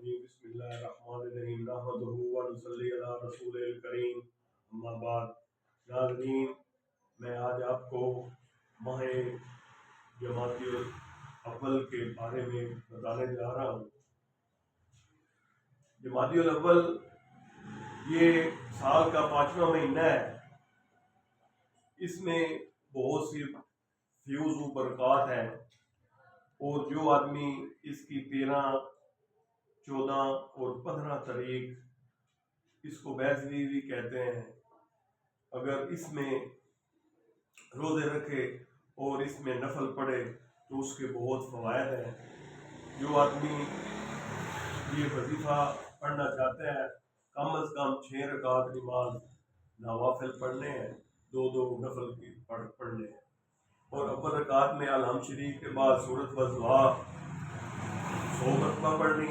الرجیم بسم اللہ الرحمن الرحیم نحمدہ ونصلی علی رسول الکریم اما بعد۔ ناظرین، میں آج آپ کو ماہ جمادی الاول کے بارے میں بتانے جا رہا ہوں۔ جمادی الاول یہ سال کا 5واں مہینہ ہے۔ اس میں بہت سی فیوز و برکات ہیں، اور جو آدمی اس کی 13، 14 اور 15 تاریخ اس کو بیضوی بھی کہتے ہیں، اگر اس میں روزے رکھے اور اس میں نفل پڑھے تو اس کے بہت فوائد ہیں۔ جو آدمی یہ وظیفہ پڑھنا چاہتے ہیں، کم از کم 6 رکعت نماز نوافل پڑھنے ہیں، 2 نفل کی پڑھنے ہیں، اور اول رکعت میں الحمد شریف کے بعد سورۃ والضحیٰ 100 مرتبہ پڑھنی ہے۔